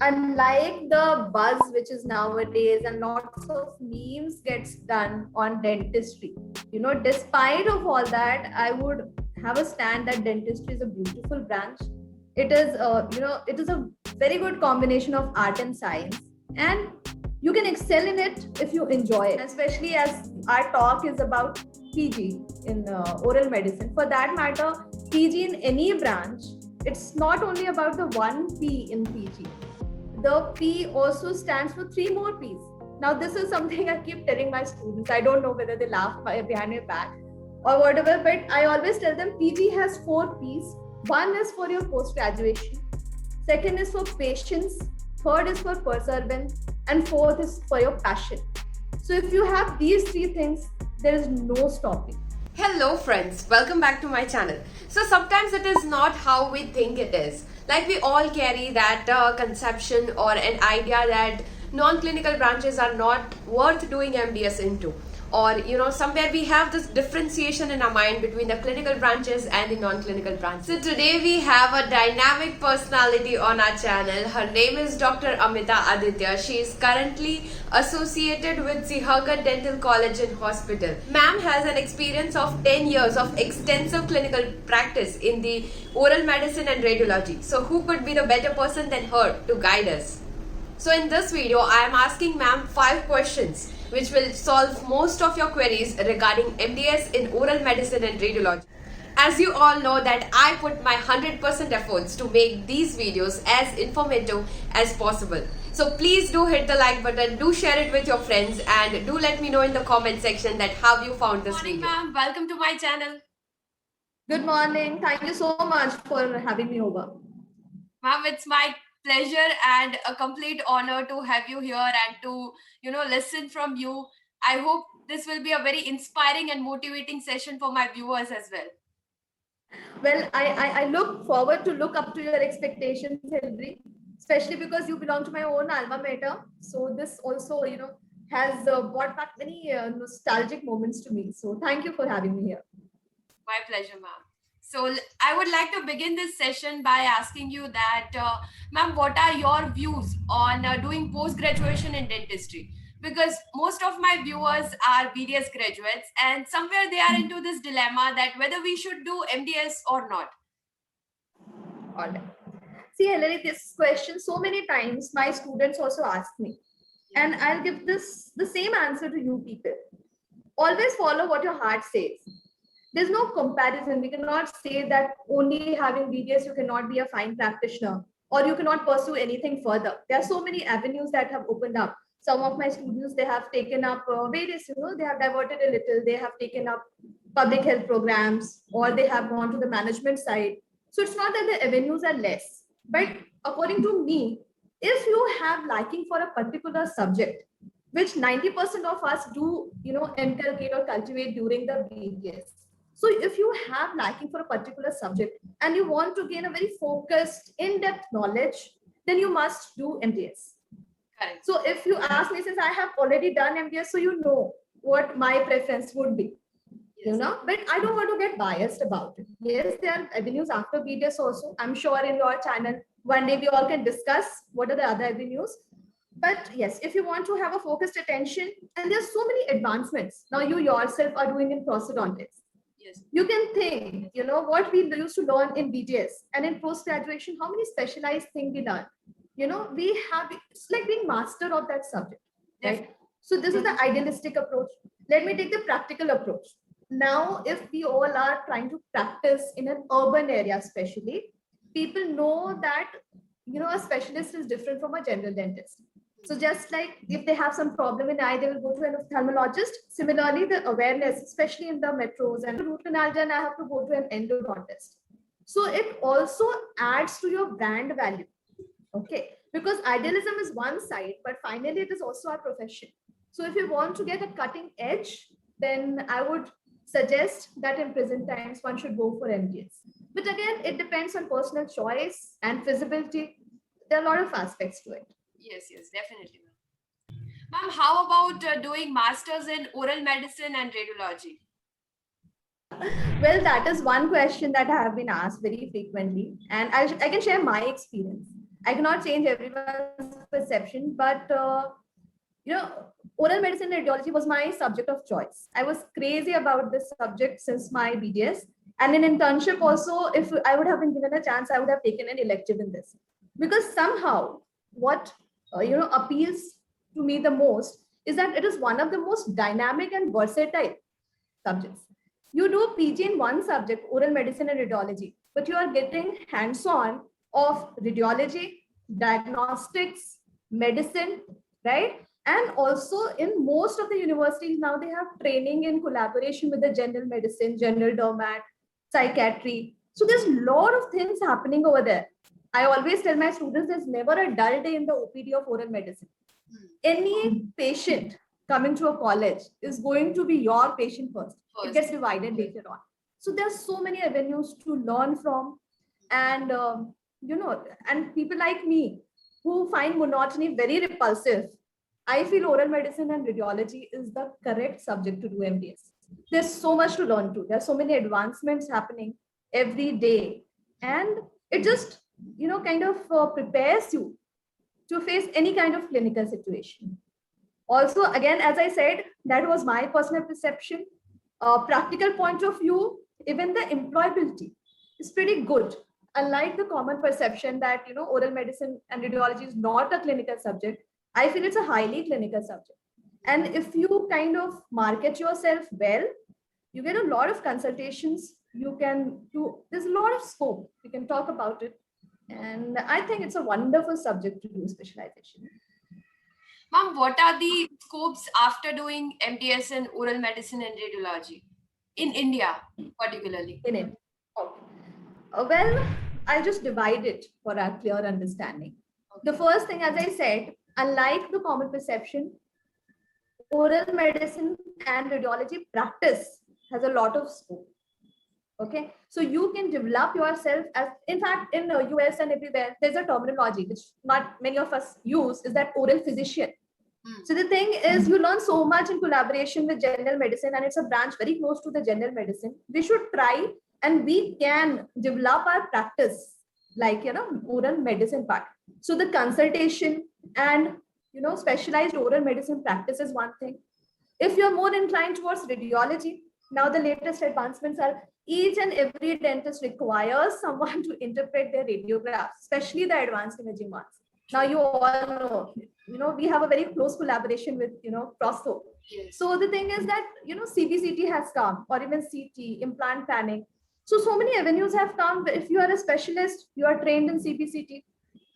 unlike the buzz which is nowadays and lots of memes gets done on dentistry, despite of all that, I would have a stand that dentistry is a beautiful branch. It is it is a very good combination of art and science, and you can excel in it if you enjoy it, especially as our talk is about PG in oral medicine. For that matter, PG in any branch, it's not only about the one P in PG. The P also stands for three more P's. Now, this is something I keep telling my students. I don't know whether they laugh behind my back or whatever, but I always tell them PG has four P's. One is for your post graduation, second is for patience, third is for perseverance, and fourth is for your passion. So, if you have these three things, there is no stopping. Hello friends, welcome back to my channel. So sometimes it is not how we think it is. Like we all carry that conception or an idea that non-clinical branches are not worth doing MDS into. Or somewhere we have this differentiation in our mind between the clinical branches and the non-clinical branches. So today we have a dynamic personality on our channel. Her name is Dr. Amita Aditya. She is currently associated with Zihagat Dental College and Hospital. Ma'am has an experience of 10 years of extensive clinical practice in the oral medicine and radiology. So who could be the better person than her to guide us? So in this video, I am asking ma'am 5 questions which will solve most of your queries regarding MDS in oral medicine and radiology. As you all know that I put my 100% efforts to make these videos as informative as possible. So please do hit the like button, do share it with your friends, and do let me know in the comment section that how you found this video. Good morning, ma'am. Welcome to my channel. Good morning. Thank you so much for having me over. Ma'am, it's my pleasure and a complete honor to have you here and to listen from you. I hope this will be a very inspiring and motivating session for my viewers as well. Well, I look forward to look up to your expectations, Hilary, especially because you belong to my own alma mater. So this also has brought back many nostalgic moments to me. So thank you for having me here. My pleasure, ma'am. So I would like to begin this session by asking you that, ma'am, what are your views on doing post-graduation in dentistry? Because most of my viewers are BDS graduates and somewhere they are into this dilemma that whether we should do MDS or not. All right. See, Hilary, this question so many times my students also ask me, and I'll give the same answer to you people. Always follow what your heart says. There's no comparison. We cannot say that only having BDS you cannot be a fine practitioner or you cannot pursue anything further. There are so many avenues that have opened up. Some of my students, they have taken up various, they have diverted a little. They have taken up public health programs or they have gone to the management side. So it's not that the avenues are less. But according to me, if you have liking for a particular subject, which 90% of us do, inculcate or cultivate during the BDS. So if you have liking for a particular subject and you want to gain a very focused, in-depth knowledge, then you must do MDS. Correct. So if you ask me, since I have already done MDS, so you know what my preference would be, Yes. But I don't want to get biased about it. Yes, there are avenues after BDS also. I'm sure in your channel, one day we all can discuss what are the other avenues. But yes, if you want to have a focused attention, and there's so many advancements. Now you yourself are doing in prosthodontics. Yes. You can think, what we used to learn in BDS and in post-graduation, how many specialized things we learn. It's like being master of that subject, right? So this is the idealistic approach. Let me take the practical approach. Now, if we all are trying to practice in an urban area, especially, people know that, a specialist is different from a general dentist. So just like if they have some problem in eye, they will go to an ophthalmologist. Similarly, the awareness, especially in the metros and root canal done, I have to go to an endodontist. So it also adds to your brand value. Okay, because idealism is one side, but finally it is also our profession. So if you want to get a cutting edge, then I would suggest that in present times one should go for MDS. But again, it depends on personal choice and feasibility. There are a lot of aspects to it. Yes, definitely. Ma'am, how about doing masters in oral medicine and radiology? Well, that is one question that I have been asked very frequently, and I can share my experience. I cannot change everyone's perception, but you know, oral medicine and radiology was my subject of choice. I was crazy about this subject since my BDS. And in internship also, if I would have been given a chance, I would have taken an elective in this. Because somehow what appeals to me the most is that it is one of the most dynamic and versatile subjects. You do PG in one subject, oral medicine and radiology, but you are getting hands-on of radiology, diagnostics, medicine, right? And also in most of the universities now, they have training in collaboration with the general medicine, general dermat, psychiatry. So there's a lot of things happening over there. I always tell my students there's never a dull day in the OPD of oral medicine. Any patient coming to a college is going to be your patient first. It gets divided later on. So there's so many avenues to learn from, and and people like me who find monotony very repulsive. I feel oral medicine and radiology is the correct subject to do MDS. There's so much to learn too. There's so many advancements happening every day, and it just kind of prepares you to face any kind of clinical situation. Also, again, as I said, that was my personal perception. Practical point of view, even the employability is pretty good. Unlike the common perception that oral medicine and radiology is not a clinical subject, I feel it's a highly clinical subject. And if you kind of market yourself well, you get a lot of consultations. You can do. There's a lot of scope. We can talk about it, and I think it's a wonderful subject to do specialization. Ma'am, what are the scopes after doing MDS in oral medicine and radiology in India, particularly? In it. Okay. Well, I'll just divide it for our clear understanding. The first thing, as I said, unlike the common perception, oral medicine and radiology practice has a lot of scope. Okay, so you can develop yourself as, in fact, in the US and everywhere, there's a terminology which not many of us use, is that oral physician. So the thing is, you learn so much in collaboration with general medicine, and it's a branch very close to the general medicine. We should try and we can develop our practice like, oral medicine part. So the consultation and, specialized oral medicine practice is one thing. If you're more inclined towards radiology, now the latest advancements are each and every dentist requires someone to interpret their radiographs, especially the advanced imaging ones. Now you all know, we have a very close collaboration with, Prosto. Yes. So the thing is that, CBCT has come, or even CT, implant planning. So many avenues have come. If you are a specialist, you are trained in CBCT,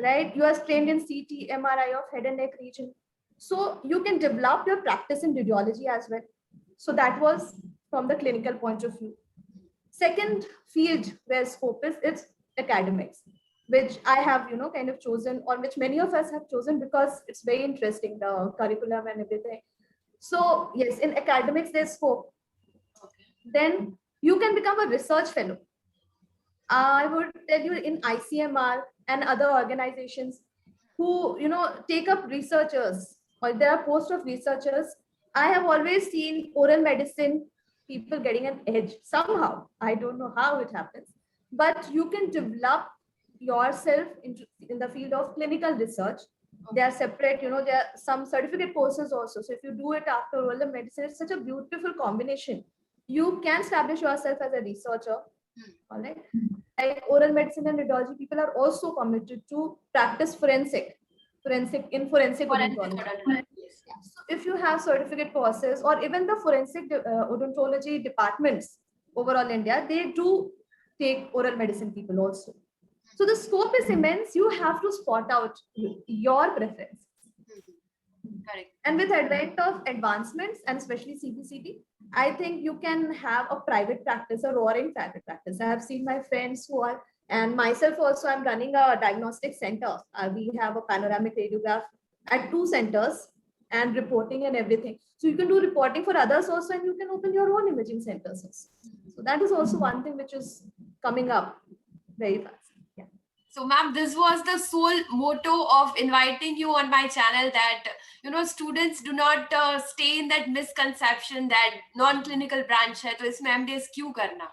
right? You are trained in CT, MRI of head and neck region. So you can develop your practice in radiology as well. So that was from the clinical point of view. Second field where scope is, it's academics, which I have, kind of chosen, or which many of us have chosen because it's very interesting, the curriculum and everything. So yes, in academics, there's scope. Okay. Then you can become a research fellow. I would tell you in ICMR and other organizations who, take up researchers, or there are posts of researchers. I have always seen oral medicine people getting an edge somehow. I don't know how it happens, but you can develop yourself in the field of clinical research. They are separate, there are some certificate courses also. So if you do it after oral medicine, it's such a beautiful combination. You can establish yourself as a researcher. All right. Like oral medicine and radiology, people are also committed to practice forensic odontology. Yes. So if you have certificate courses, or even the forensic odontology departments overall India, they do take oral medicine people also. So the scope is immense. You have to spot out your preference. Correct. And with advent of advancements, and especially CBCT, I think you can have a private practice, a roaring private practice. I have seen my friends who are, and myself also, I'm running a diagnostic center. We have a panoramic radiograph at 2 centers and reporting and everything. So you can do reporting for others also, and you can open your own imaging centers also. So that is also one thing which is coming up very fast. Yeah. So, ma'am, this was the sole motto of inviting you on my channel, that, students do not stay in that misconception that non-clinical branch hai, to isme MDS kyun karna?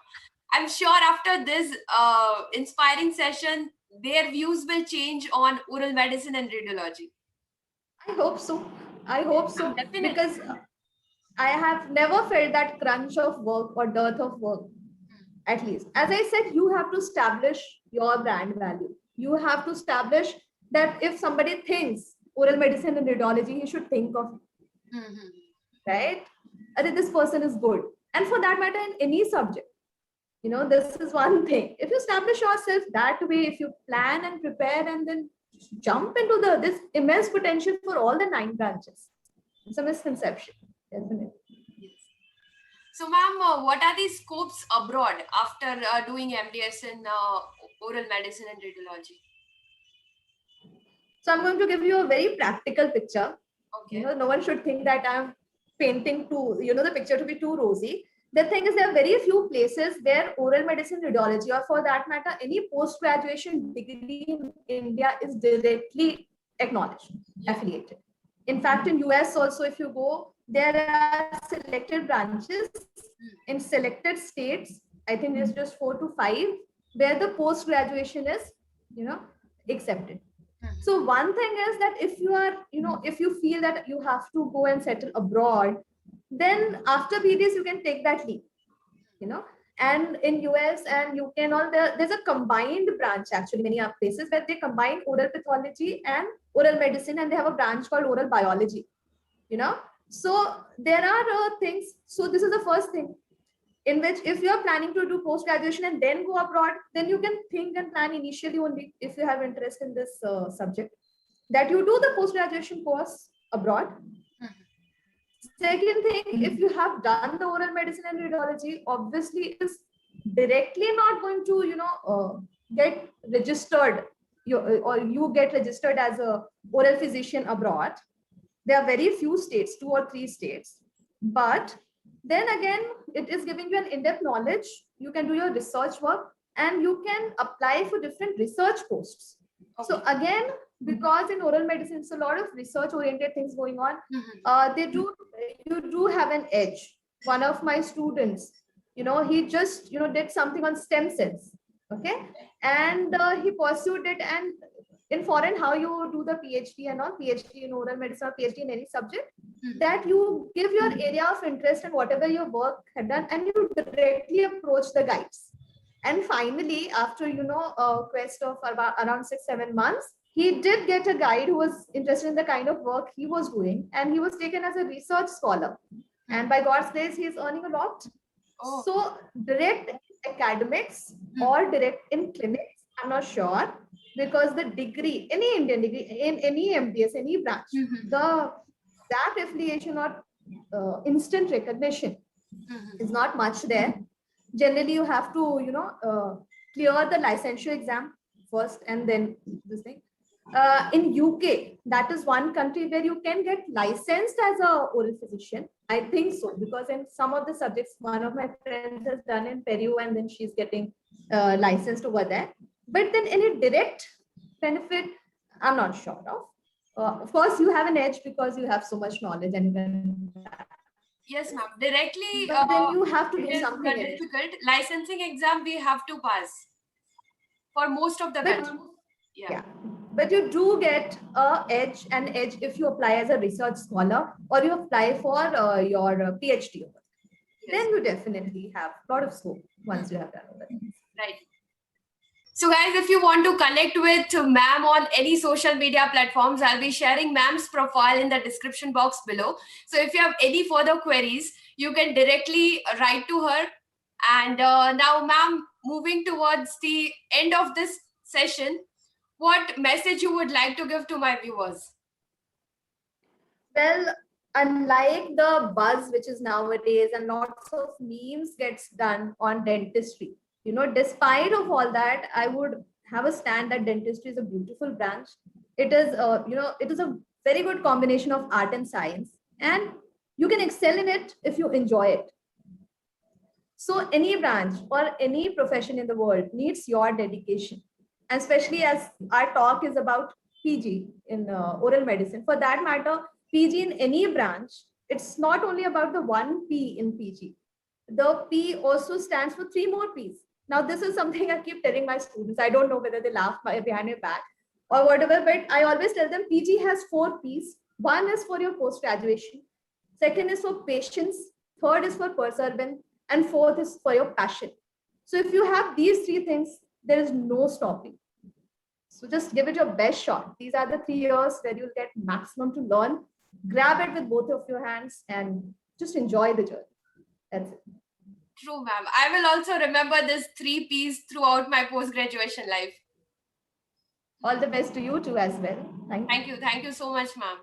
I'm sure after this inspiring session, their views will change on oral medicine and radiology? I hope so. I hope so. Definitely. Because I have never felt that crunch of work or dearth of work, at least. As I said, you have to establish your brand value. You have to establish that if somebody thinks oral medicine and radiology, he should think of, Mhm. right? And this person is good. And for that matter, in any subject, this is one thing. If you establish yourself that way, if you plan and prepare and then jump into this immense potential for all the 9 branches, it's a misconception, definitely. So, ma'am, what are the scopes abroad after doing MDS in oral medicine and radiology? So I'm going to give you a very practical picture. Okay. No one should think that I'm painting the picture to be too rosy. The thing is, there are very few places where oral medicine radiology, or for that matter, any post-graduation degree in India is directly acknowledged, affiliated. In fact, in US also, if you go, there are selected branches in selected states. I think there's just 4 to 5 where the post-graduation is, accepted. So one thing is that if you are, if you feel that you have to go and settle abroad, then after BDS you can take that leap, and in US and UK and all, there's a combined branch, actually many places where they combine oral pathology and oral medicine, and they have a branch called oral biology, so there are things. So this is the first thing in which, if you're planning to do post-graduation and then go abroad, then you can think and plan initially only, if you have interest in this subject, that you do the post-graduation course abroad. Second thing, if you have done the oral medicine and radiology, obviously it is directly not going to, get registered, or you get registered as a oral physician abroad. There are very few states, 2 or 3 states, but then again, it is giving you an in-depth knowledge. You can do your research work and you can apply for different research posts. Okay. So again, because in oral medicine, it's a lot of research-oriented things going on. You do have an edge. One of my students, he just, did something on stem cells. Okay. And he pursued it. And in foreign, how you do the PhD and all, PhD in oral medicine or PhD in any subject, that you give your area of interest and whatever your work had done, and you directly approach the guides. And finally, after, a quest of around 6-7 months, he did get a guide who was interested in the kind of work he was doing, and he was taken as a research scholar. And by God's grace, he is earning a lot. Oh. So direct academics or direct in clinics, I'm not sure, because the degree, any Indian degree, in any MDS, any branch, that affiliation or instant recognition is not much there. Generally, you have to, clear the licensure exam first, and then this thing. In UK, that is one country where you can get licensed as a oral physician. I think so, because in some of the subjects, one of my friends has done in Peru, and then she's getting licensed over there. But then any direct benefit, I'm not sure of. Of course, you have an edge because you have so much knowledge and you can. Yes, ma'am. Directly, but then you have to do something difficult. Licensing exam we have to pass for most of the batches. Yeah. But you do get an edge if you apply as a research scholar or you apply for your PhD. Yes. Then you definitely have a lot of scope once you have done all that. Right. So guys, if you want to connect with ma'am on any social media platforms, I'll be sharing ma'am's profile in the description box below. So if you have any further queries, you can directly write to her. And now, ma'am, moving towards the end of this session, what message you would like to give to my viewers? Well, unlike the buzz which is nowadays and lots of memes gets done on dentistry, despite of all that, I would have a stand that dentistry is a beautiful branch. It is, it is a very good combination of art and science, and you can excel in it if you enjoy it. So any branch or any profession in the world needs your dedication, and especially as our talk is about PG in oral medicine. For that matter, PG in any branch, it's not only about the 1 P in PG. The P also stands for 3 more Ps. Now, this is something I keep telling my students. I don't know whether they laugh behind your back or whatever, but I always tell them PG has 4 P's. One is for your post graduation, second is for patience, third is for perseverance, and fourth is for your passion. So if you have these 3 things, there is no stopping. So just give it your best shot. These are the 3 years where you'll get maximum to learn. Grab it with both of your hands and just enjoy the journey. That's it. True, ma'am. I will also remember this 3 P's throughout my post-graduation life. All the best to you too as well. Thank you. Thank you. Thank you so much, ma'am.